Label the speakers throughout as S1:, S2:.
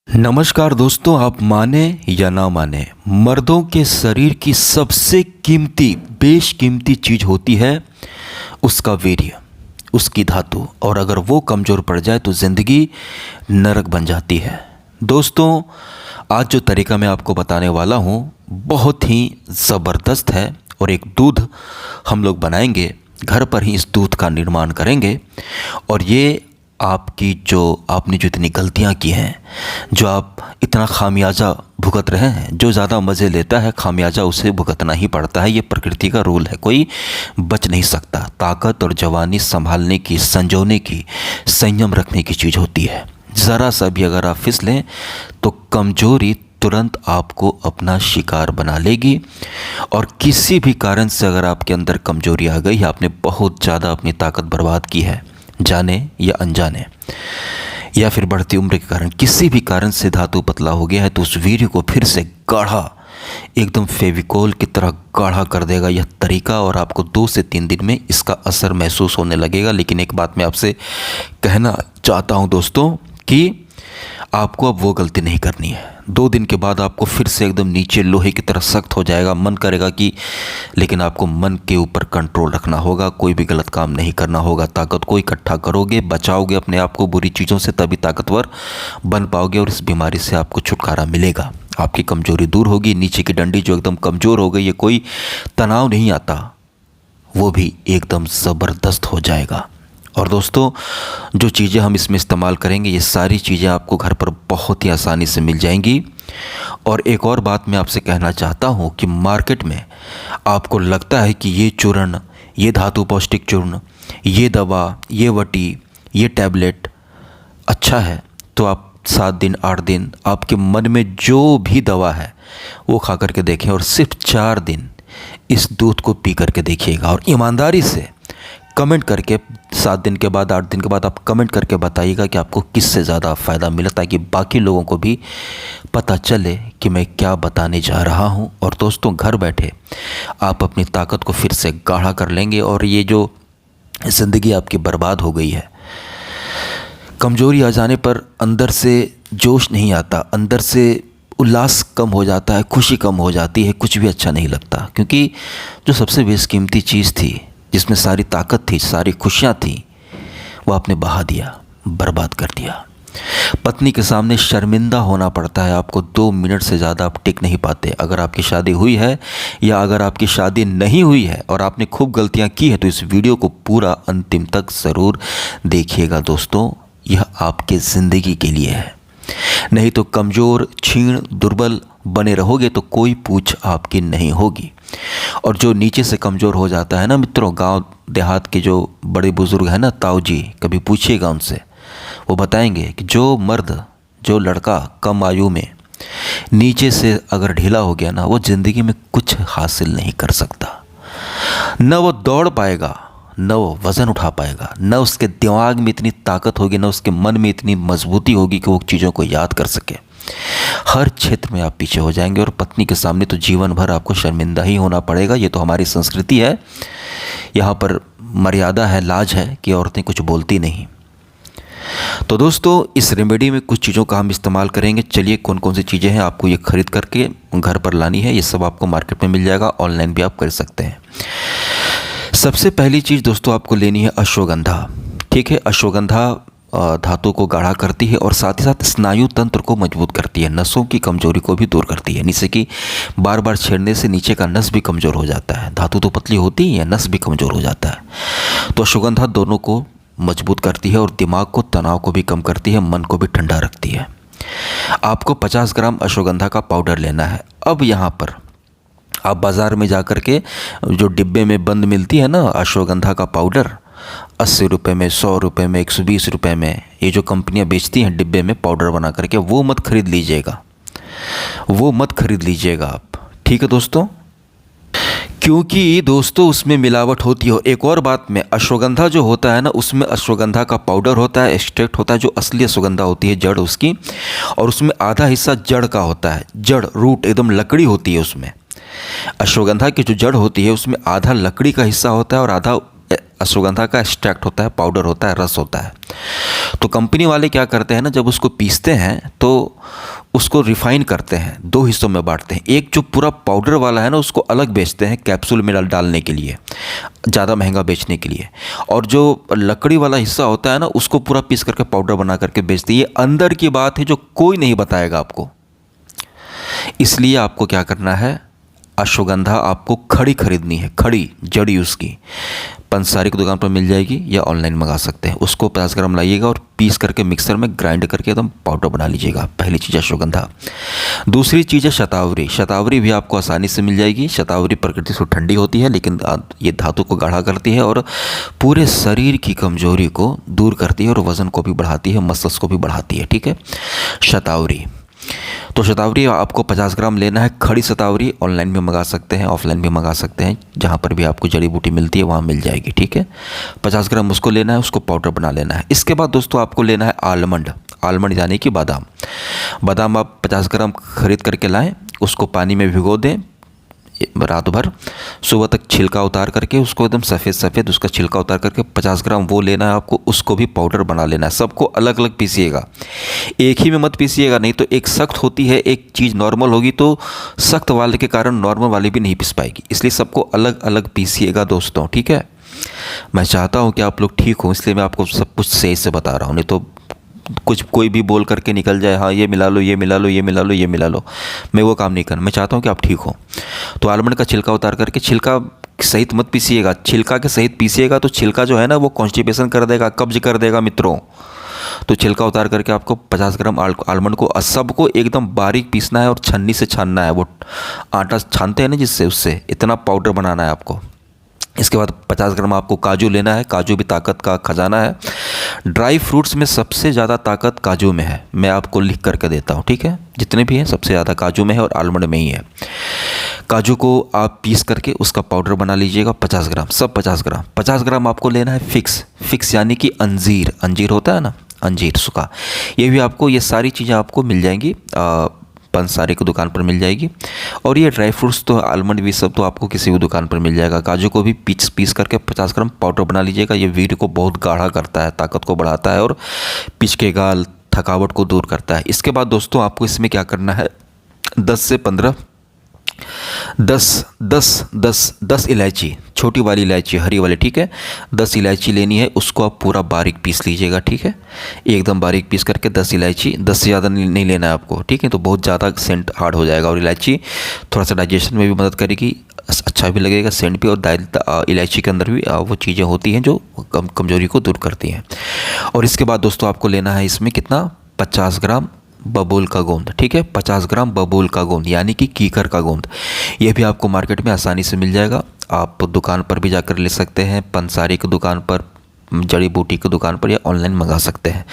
S1: नमस्कार दोस्तों, आप माने या ना माने, मर्दों के शरीर की सबसे कीमती बेशकीमती चीज़ होती है उसका वीर्य, उसकी धातु। और अगर वो कमज़ोर पड़ जाए तो ज़िंदगी नरक बन जाती है। दोस्तों, आज जो तरीका मैं आपको बताने वाला हूँ बहुत ही ज़बरदस्त है और एक दूध हम लोग बनाएंगे, घर पर ही इस दूध का निर्माण करेंगे। और ये आपने जो इतनी गलतियां की हैं, जो आप इतना खामियाजा भुगत रहे हैं, जो ज़्यादा मज़े लेता है खामियाजा उसे भुगतना ही पड़ता है। ये प्रकृति का रूल है, कोई बच नहीं सकता। ताकत और जवानी संभालने की, संजोने की, संयम रखने की चीज़ होती है। ज़रा सा भी अगर आप फिसलें तो कमज़ोरी तुरंत आपको अपना शिकार बना लेगी। और किसी भी कारण से अगर आपके अंदर कमज़ोरी आ गई, आपने बहुत ज़्यादा अपनी ताकत बर्बाद की है, जाने या अनजाने, या फिर बढ़ती उम्र के कारण किसी भी कारण से धातु पतला हो गया है, तो उस वीर्य को फिर से गाढ़ा, एकदम फेविकोल की तरह गाढ़ा कर देगा यह तरीका। और आपको 2 से 3 दिन में इसका असर महसूस होने लगेगा। लेकिन एक बात मैं आपसे कहना चाहता हूं दोस्तों, कि आपको अब वो गलती नहीं करनी है। 2 दिन के बाद आपको फिर से एकदम नीचे लोहे की तरह सख्त हो जाएगा, मन करेगा कि, लेकिन आपको मन के ऊपर कंट्रोल रखना होगा। कोई भी गलत काम नहीं करना होगा। ताकत को इकट्ठा करोगे, बचाओगे अपने आप को बुरी चीज़ों से, तभी ताकतवर बन पाओगे और इस बीमारी से आपको छुटकारा मिलेगा। आपकी कमज़ोरी दूर होगी। नीचे की डंडी जो एकदम कमज़ोर हो गई है, कोई तनाव नहीं आता, वो भी एकदम ज़बरदस्त हो जाएगा। और दोस्तों, जो चीज़ें हम इसमें इस्तेमाल करेंगे, ये सारी चीज़ें आपको घर पर बहुत ही आसानी से मिल जाएंगी। और एक और बात मैं आपसे कहना चाहता हूँ कि मार्केट में आपको लगता है कि ये चूर्ण, ये धातु पौष्टिक चूर्ण, ये दवा, ये वटी, ये टैबलेट अच्छा है, तो आप 7 दिन 8 दिन आपके मन में जो भी दवा है वो खा करके देखें, और सिर्फ 4 दिन इस दूध को पी करके देखिएगा। और ईमानदारी से कमेंट करके 7 दिन के बाद, 8 दिन के बाद आप कमेंट करके बताइएगा कि आपको किससे ज़्यादा फ़ायदा मिला, ताकि बाकी लोगों को भी पता चले कि मैं क्या बताने जा रहा हूं। और दोस्तों, घर बैठे आप अपनी ताकत को फिर से गाढ़ा कर लेंगे। और ये जो ज़िंदगी आपकी बर्बाद हो गई है, कमज़ोरी आ जाने पर अंदर से जोश नहीं आता, अंदर से उल्लास कम हो जाता है, खुशी कम हो जाती है, कुछ भी अच्छा नहीं लगता। क्योंकि जो सबसे बेशकीमती चीज़ थी, जिसमें सारी ताकत थी, सारी खुशियाँ थी, वो आपने बहा दिया, बर्बाद कर दिया। पत्नी के सामने शर्मिंदा होना पड़ता है आपको। 2 मिनट से ज़्यादा आप टिक नहीं पाते। अगर आपकी शादी हुई है या अगर आपकी शादी नहीं हुई है और आपने खूब गलतियाँ की हैं, तो इस वीडियो को पूरा अंतिम तक ज़रूर देखिएगा दोस्तों। यह आपके ज़िंदगी के लिए है। नहीं तो कमज़ोर, क्षीण, दुर्बल बने रहोगे तो कोई पूछ आपकी नहीं होगी। और जो नीचे से कमज़ोर हो जाता है ना मित्रों, गांव देहात के जो बड़े बुज़ुर्ग हैं ना, ताऊ जी, कभी पूछिएगा उनसे, वो बताएंगे कि जो मर्द, जो लड़का कम आयु में नीचे से अगर ढीला हो गया ना, वो ज़िंदगी में कुछ हासिल नहीं कर सकता। न वो दौड़ पाएगा, न वो वज़न उठा पाएगा, न उसके दिमाग में इतनी ताकत होगी, न उसके मन में इतनी मजबूती होगी कि वो चीज़ों को याद कर सके। हर क्षेत्र में आप पीछे हो जाएंगे। और पत्नी के सामने तो जीवन भर आपको शर्मिंदा ही होना पड़ेगा। ये तो हमारी संस्कृति है, यहाँ पर मर्यादा है, लाज है कि औरतें कुछ बोलती नहीं। तो दोस्तों, इस रेमेडी में कुछ चीज़ों का हम इस्तेमाल करेंगे। चलिए, कौन कौन सी चीज़ें हैं आपको ये खरीद करके घर पर लानी है, ये सब आपको मार्केट में मिल जाएगा, ऑनलाइन भी आप कर सकते हैं। सबसे पहली चीज़ दोस्तों आपको लेनी है अश्वगंधा। ठीक है, अश्वगंधा धातु को गाढ़ा करती है और साथ ही साथ स्नायु तंत्र को मजबूत करती है, नसों की कमजोरी को भी दूर करती है। नीचे की बार बार छेड़ने से नीचे का नस भी कमज़ोर हो जाता है। धातु तो पतली होती है, नस भी कमज़ोर हो जाता है। तो अश्वगंधा दोनों को मजबूत करती है और दिमाग को, तनाव को भी कम करती है, मन को भी ठंडा रखती है। आपको 50 ग्राम अश्वगंधा का पाउडर लेना है। अब यहाँ पर आप बाज़ार में जा कर के जो डिब्बे में बंद मिलती है ना अश्वगंधा का पाउडर, 80 रुपये में, 100 रुपये में, 120 रुपये में, ये जो कंपनियां बेचती हैं डिब्बे में पाउडर बना करके, वो मत खरीद लीजिएगा, वो मत खरीद लीजिएगा आप। ठीक है दोस्तों, क्योंकि दोस्तों उसमें मिलावट होती है। एक और बात में, अश्वगंधा जो होता है ना, उसमें अश्वगंधा का पाउडर होता है, एक्सट्रैक्ट होता है, जो असली अश्वगंधा होती है, जड़ उसकी, और उसमें आधा हिस्सा जड़ का होता है। जड़, रूट, एकदम लकड़ी होती है उसमें। अश्वगंधा की जो जड़ होती है उसमें आधा लकड़ी का हिस्सा होता है और आधा अश्वगंधा का एक्सट्रैक्ट होता है, पाउडर होता है, रस होता है। तो कंपनी वाले क्या करते हैं ना, जब उसको पीसते हैं तो उसको रिफ़ाइन करते हैं, दो हिस्सों में बांटते हैं। एक जो पूरा पाउडर वाला है ना, उसको अलग बेचते हैं कैप्सूल में डालने के लिए, ज़्यादा महंगा बेचने के लिए। और जो लकड़ी वाला हिस्सा होता है ना, उसको पूरा पीस करके पाउडर बना करके बेचते हैं। ये अंदर की बात है जो कोई नहीं बताएगा आपको। इसलिए आपको क्या करना है, अश्वगंधा आपको खड़ी खरीदनी है, खड़ी जड़ी उसकी। पंसारी की दुकान पर मिल जाएगी या ऑनलाइन मंगा सकते हैं। उसको 50 ग्राम लाइएगा और पीस करके मिक्सर में ग्राइंड करके एकदम पाउडर बना लीजिएगा। पहली चीज़ अश्वगंधा। दूसरी चीज़ है शतावरी। शतावरी भी आपको आसानी से मिल जाएगी। शतावरी प्रकृति से ठंडी होती है, लेकिन ये धातु को गाढ़ा करती है और पूरे शरीर की कमजोरी को दूर करती है और वज़न को भी बढ़ाती है, मसल्स को भी बढ़ाती है। ठीक है, शतावरी। तो शतावरी आपको 50 ग्राम लेना है। खड़ी शतावरी ऑनलाइन भी मंगा सकते हैं, ऑफलाइन भी मंगा सकते हैं, जहाँ पर भी आपको जड़ी बूटी मिलती है वहाँ मिल जाएगी। ठीक है, 50 ग्राम उसको लेना है, उसको पाउडर बना लेना है। इसके बाद दोस्तों आपको लेना है आलमंड। आलमंड यानी कि बादाम। बादाम आप 50 ग्राम खरीद करके लाएँ, उसको पानी में भिगो दें रात भर, सुबह तक छिलका उतार करके उसको एकदम सफ़ेद सफ़ेद उसका छिलका उतार करके 50 ग्राम वो लेना है आपको। उसको भी पाउडर बना लेना है। सबको अलग अलग पीसिएगा, एक ही में मत पीसिएगा, नहीं तो एक सख्त होती है, एक चीज़ नॉर्मल होगी तो सख्त वाले के कारण नॉर्मल वाली भी नहीं पीस पाएगी। इसलिए सबको अलग अलग पीसिएगा दोस्तों। ठीक है, मैं चाहता हूँ कि आप लोग ठीक हो, इसलिए मैं आपको सब कुछ सही से बता रहा हूँ। नहीं तो कुछ कोई भी बोल करके निकल जाए, हाँ ये मिला लो, ये मिला लो, ये मिला लो, ये मिला लो, मैं वो काम नहीं करना। मैं चाहता हूँ कि आप ठीक हो। तो आलमंड का छिलका उतार करके, छिलका सहित मत पीसिएगा, छिलका के सहित पीसिएगा तो छिलका जो है ना वो कॉन्स्टिपेशन कर देगा, कब्ज कर देगा मित्रों। तो छिलका उतार करके आपको 50 ग्राम आलमंड को सबको एकदम बारीक पीसना है और छन्नी से छानना है। वो आटा छानते हैं ना जिससे, उससे इतना पाउडर बनाना है आपको। इसके बाद 50 ग्राम आपको काजू लेना है। काजू भी ताकत का खजाना है। ड्राई फ्रूट्स में सबसे ज़्यादा ताकत काजू में है, मैं आपको लिख करके देता हूँ। ठीक है, जितने भी हैं सबसे ज़्यादा काजू में है और आलमंड में ही है। काजू को आप पीस करके उसका पाउडर बना लीजिएगा 50 ग्राम, सब 50 ग्राम। 50 ग्राम आपको लेना है फिक्स। फिक्स यानी कि अंजीर, अंजीर होता है ना, अंजीर सूखा। ये भी आपको, ये सारी चीज़ें आपको मिल जाएंगी, पंसारी की दुकान पर मिल जाएगी। और ये ड्राई फ्रूट्स तो आलमंड भी सब तो आपको किसी भी दुकान पर मिल जाएगा। काजू को भी पीस करके 50 ग्राम पाउडर बना लीजिएगा। ये वीर्य को बहुत गाढ़ा करता है, ताकत को बढ़ाता है और पिच के गाल, थकावट को दूर करता है। इसके बाद दोस्तों आपको इसमें क्या करना है, 10 से 15 10 इलायची, छोटी वाली इलायची, हरी वाली। ठीक है, 10 इलायची लेनी है, उसको आप पूरा बारीक पीस लीजिएगा। ठीक है, एकदम बारीक पीस करके 10 इलायची, 10 से ज़्यादा नहीं लेना है आपको। ठीक है, तो बहुत ज़्यादा सेंट हार्ड हो जाएगा। और इलायची थोड़ा सा डाइजेशन में भी मदद करेगी, अच्छा भी लगेगा सेंट भी। और इलायची के अंदर भी वो चीज़ें होती हैं जो कमजोरी को दूर करती हैं। और इसके बाद दोस्तों आपको लेना है इसमें कितना, 50 ग्राम बबूल का गोंद। ठीक है, 50 ग्राम बबूल का गोंद यानी कि कीकर का गोंद। ये भी आपको मार्केट में आसानी से मिल जाएगा। आप दुकान पर भी जाकर ले सकते हैं, पंसारी की दुकान पर, जड़ी बूटी की दुकान पर, या ऑनलाइन मंगा सकते हैं।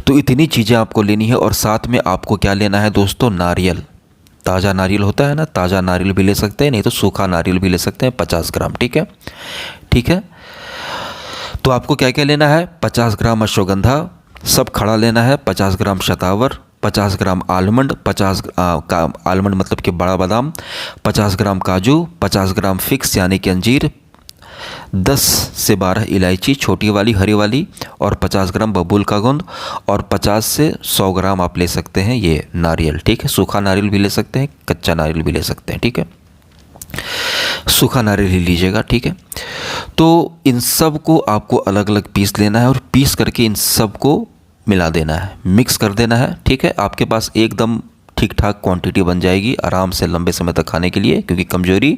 S1: तो इतनी चीज़ें आपको लेनी है। और साथ में आपको क्या लेना है दोस्तों, नारियल। ताज़ा नारियल होता है ना, ताज़ा नारियल भी ले सकते हैं, नहीं तो सूखा नारियल भी ले सकते हैं, 50 ग्राम। ठीक है, ठीक है। तो आपको क्या क्या लेना है, 50 ग्राम अश्वगंधा सब खड़ा लेना है, 50 ग्राम शतावर, 50 ग्राम आलमंड, 50 आलमंड मतलब कि बड़ा बादाम, 50 ग्राम काजू, 50 ग्राम फिक्स यानी कि अंजीर, 10 से 12 इलायची छोटी वाली हरी वाली, और 50 ग्राम बबूल का गोंद, और 50 से 100 ग्राम आप ले सकते हैं ये नारियल। ठीक है, सूखा नारियल भी ले सकते हैं, कच्चा नारियल भी ले सकते हैं। ठीक है, सूखा नारियल ही लीजिएगा। ठीक है, तो इन सब को आपको अलग अलग पीस लेना है और पीस करके इन सब को मिला देना है, मिक्स कर देना है। ठीक है, आपके पास एकदम ठीक ठाक क्वांटिटी बन जाएगी आराम से लंबे समय तक खाने के लिए, क्योंकि कमजोरी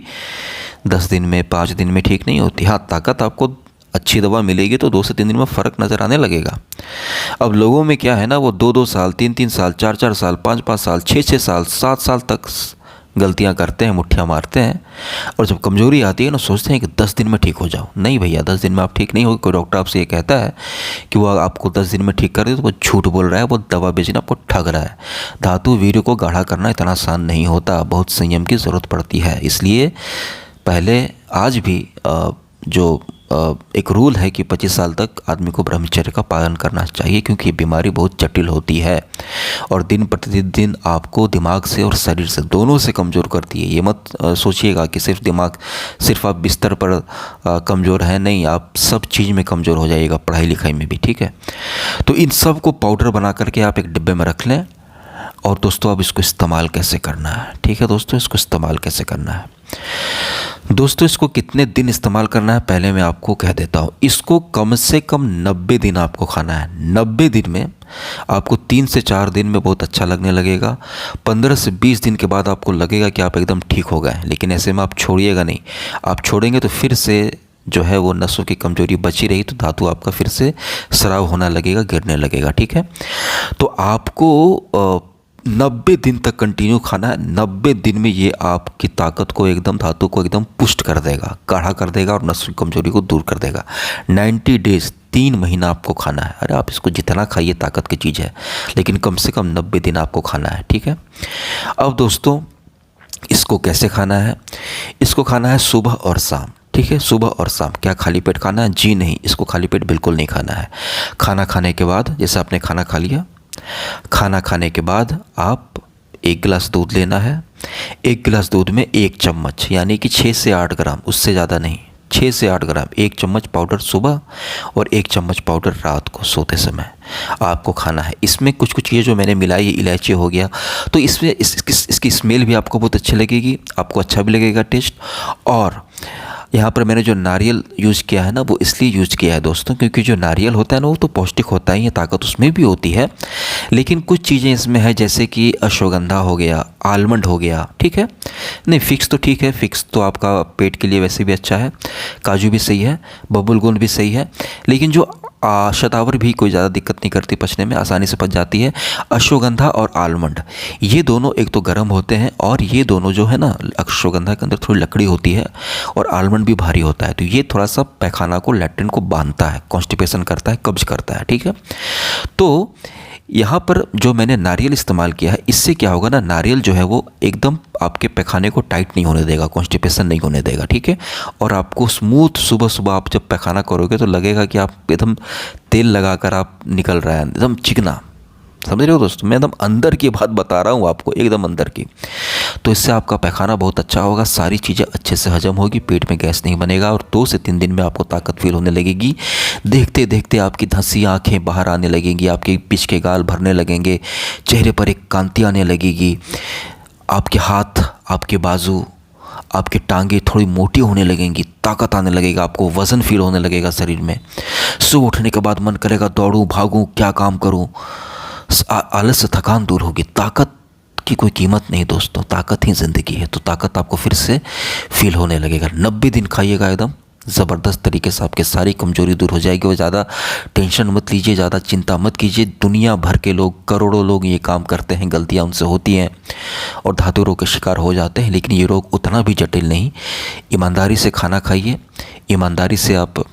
S1: 10 दिन में 5 दिन में ठीक नहीं होती। हाँ, ताकत आपको अच्छी दवा मिलेगी तो 2 से 3 दिन में फ़र्क नज़र आने लगेगा। अब लोगों में क्या है ना, वो 2-2 साल, 3-3 साल, 4-4 साल, 5-5 साल, 6-6 साल, 7 साल तक गलतियां करते हैं, मुट्ठियां मारते हैं, और जब कमजोरी आती है ना सोचते हैं कि 10 दिन में ठीक हो जाओ। नहीं भैया, 10 दिन में आप ठीक नहीं हो। कोई डॉक्टर आपसे ये कहता है कि वो आपको 10 दिन में ठीक कर दे तो वो झूठ बोल रहा है, वो दवा बेचना आपको ठग रहा है। धातु वीर्य को गाढ़ा करना इतना आसान नहीं होता, बहुत संयम की ज़रूरत पड़ती है। इसलिए पहले आज भी जो एक रूल है कि 25 साल तक आदमी को ब्रह्मचर्य का पालन करना चाहिए, क्योंकि ये बीमारी बहुत जटिल होती है और दिन प्रतिदिन आपको दिमाग से और शरीर से दोनों से कमज़ोर करती है। ये मत सोचिएगा कि सिर्फ दिमाग, सिर्फ आप बिस्तर पर कमज़ोर हैं, नहीं, आप सब चीज़ में कमज़ोर हो जाइएगा, पढ़ाई लिखाई में भी, ठीक है। तो इन सब को पाउडर बना करके आप एक डिब्बे में रख लें। और दोस्तों अब इसको इस्तेमाल कैसे करना है, ठीक है दोस्तों, इसको इस्तेमाल कैसे करना है। दोस्तों इसको कितने दिन इस्तेमाल करना है पहले मैं आपको कह देता हूँ। इसको कम से कम 90 दिन आपको खाना है। 90 दिन में आपको 3 से 4 दिन में बहुत अच्छा लगने लगेगा। 15 से 20 दिन के बाद आपको लगेगा कि आप एकदम ठीक हो गए, लेकिन ऐसे में आप छोड़िएगा नहीं। आप छोड़ेंगे तो फिर से जो है वो नसों की कमजोरी बची रही तो धातु आपका फिर से स्राव होने लगेगा, गिरने लगेगा, ठीक है। तो आपको 90 दिन तक कंटिन्यू खाना है। 90 दिन में ये आपकी ताकत को एकदम, धातु को एकदम पुष्ट कर देगा, गाढ़ा कर देगा और नसों की कमजोरी को दूर कर देगा। 90 डेज, 3 महीना आपको खाना है। अरे आप इसको जितना खाइए ताकत की चीज़ है, लेकिन कम से कम 90 दिन आपको खाना है, ठीक है। अब दोस्तों इसको कैसे खाना है? इसको खाना है सुबह और शाम, ठीक है, सुबह और शाम। क्या खाली पेट खाना है? जी नहीं, इसको खाली पेट बिल्कुल नहीं खाना है। खाना खाने के बाद, जैसे आपने खाना खा लिया, खाना खाने के बाद आप 1 गिलास दूध लेना है। 1 गिलास दूध में 1 चम्मच यानी कि 6 से 8 ग्राम, उससे ज़्यादा नहीं, 6 से 8 ग्राम, 1 चम्मच पाउडर सुबह और 1 चम्मच पाउडर रात को सोते समय आपको खाना है। इसमें कुछ कुछ चीज़ें जो मैंने मिलाई, इलायची हो गया, तो इसमें इसकी स्मेल भी आपको बहुत अच्छी लगेगी, आपको अच्छा भी लगेगा टेस्ट। और यहाँ पर मैंने जो नारियल यूज़ किया है ना, वो इसलिए यूज़ किया है दोस्तों, क्योंकि जो नारियल होता है ना वो तो पौष्टिक होता ही है, ताकत उसमें भी होती है, लेकिन कुछ चीज़ें इसमें है जैसे कि अश्वगंधा हो गया, आलमंड हो गया, ठीक है। नहीं, फिक्स तो ठीक है, फिक्स तो आपका पेट के लिए वैसे भी अच्छा है, काजू भी सही है, बबुल गोंद भी सही है, लेकिन जो शतावर भी कोई ज़्यादा दिक्कत नहीं करती, पचने में आसानी से पच जाती है। अश्वगंधा और आलमंड, ये दोनों एक तो गर्म होते हैं और ये दोनों जो है ना, अश्वगंधा के अंदर थोड़ी लकड़ी होती है और आलमंड भी भारी होता है, तो ये थोड़ा सा पैखाना को, लैट्रिन को बांधता है, कॉन्स्टिपेशन करता है, कब्ज करता है, ठीक है। तो यहाँ पर जो मैंने नारियल इस्तेमाल किया है, इससे क्या होगा ना, नारियल जो है वो एकदम आपके पैखाने को टाइट नहीं होने देगा, कॉन्स्टिपेशन नहीं होने देगा, ठीक है। और आपको स्मूथ, सुबह सुबह आप जब पैखाना करोगे तो लगेगा कि आप एकदम तेल लगाकर आप निकल रहा है, एकदम चिकना, समझ रहे हो दोस्तों। मैं एकदम अंदर की बात बता रहा हूँ आपको, एकदम अंदर की। तो इससे आपका पैखाना बहुत अच्छा होगा, सारी चीज़ें अच्छे से हजम होगी, पेट में गैस नहीं बनेगा और 2 से 3 दिन में आपको ताकत फील होने लगेगी। देखते देखते आपकी धंसी आँखें बाहर आने लगेंगी, आपके पीछ के गाल भरने लगेंगे, चेहरे पर एक कांति आने लगेगी, आपके हाथ, आपके बाजू, आपकी टांगे थोड़ी मोटी होने लगेंगी, ताकत आने लगेगा, आपको वज़न फील होने लगेगा शरीर में। सुबह उठने के बाद मन करेगा दौड़ूं, भागूं, क्या काम करूं, आलस से थकान दूर होगी। ताकत की कोई कीमत नहीं दोस्तों, ताकत ही ज़िंदगी है, तो ताकत आपको फिर से फील होने लगेगा। 90 दिन खाइएगा, एकदम ज़बरदस्त तरीके से आपके सारी कमजोरी दूर हो जाएगी। और ज़्यादा टेंशन मत लीजिए, ज़्यादा चिंता मत कीजिए। दुनिया भर के लोग, करोड़ों लोग ये काम करते हैं, गलतियाँ उनसे होती हैं और धातु रोग के शिकार हो जाते हैं, लेकिन ये रोग उतना भी जटिल नहीं। ईमानदारी से खाना खाइए, ईमानदारी से आप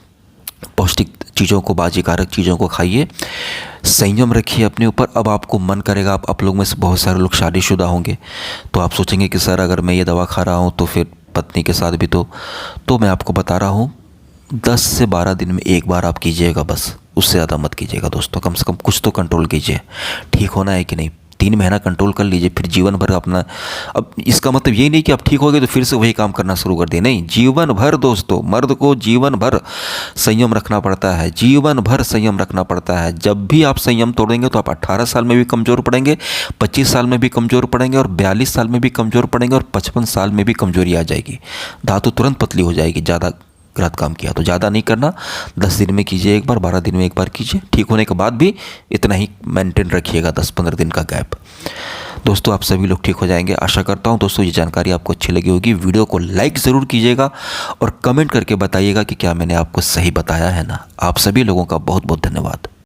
S1: पौष्टिक चीज़ों को, बाजीकारक चीज़ों को खाइए, संयम रखिए अपने ऊपर। अब आपको मन करेगा, आप लोग में से बहुत सारे लोग शादीशुदा होंगे, तो आप सोचेंगे कि सर अगर मैं ये दवा खा रहा हूँ तो फिर पत्नी के साथ भी तो मैं आपको बता रहा हूँ 10 से 12 दिन में एक बार आप कीजिएगा, बस उससे ज़्यादा मत कीजिएगा दोस्तों। कम से कम कुछ तो कंट्रोल कीजिए, ठीक होना है कि नहीं। 3 महीना कंट्रोल कर लीजिए, फिर जीवन भर अपना, अब इसका मतलब ये नहीं कि आप ठीक हो गए तो फिर से वही काम करना शुरू कर दिए, नहीं, जीवन भर दोस्तों, मर्द को जीवन भर संयम रखना पड़ता है, जीवन भर संयम रखना पड़ता है। जब भी आप संयम तोड़ेंगे तो आप 18 साल में भी कमज़ोर पड़ेंगे, 25 साल में भी कमज़ोर पड़ेंगे और 42 साल में भी कमज़ोर पड़ेंगे और 55 साल में भी कमज़ोरी आ जाएगी, धातु तुरंत पतली हो जाएगी। ज़्यादा गलत काम किया तो ज़्यादा नहीं करना, 10 दिन में कीजिए एक बार, 12 दिन में एक बार कीजिए, ठीक होने के बाद भी इतना ही मेंटेन रखिएगा, 10-15 दिन का गैप। दोस्तों आप सभी लोग ठीक हो जाएंगे, आशा करता हूं। दोस्तों ये जानकारी आपको अच्छी लगी होगी, वीडियो को लाइक ज़रूर कीजिएगा और कमेंट करके बताइएगा कि क्या मैंने आपको सही बताया है ना। आप सभी लोगों का बहुत बहुत धन्यवाद।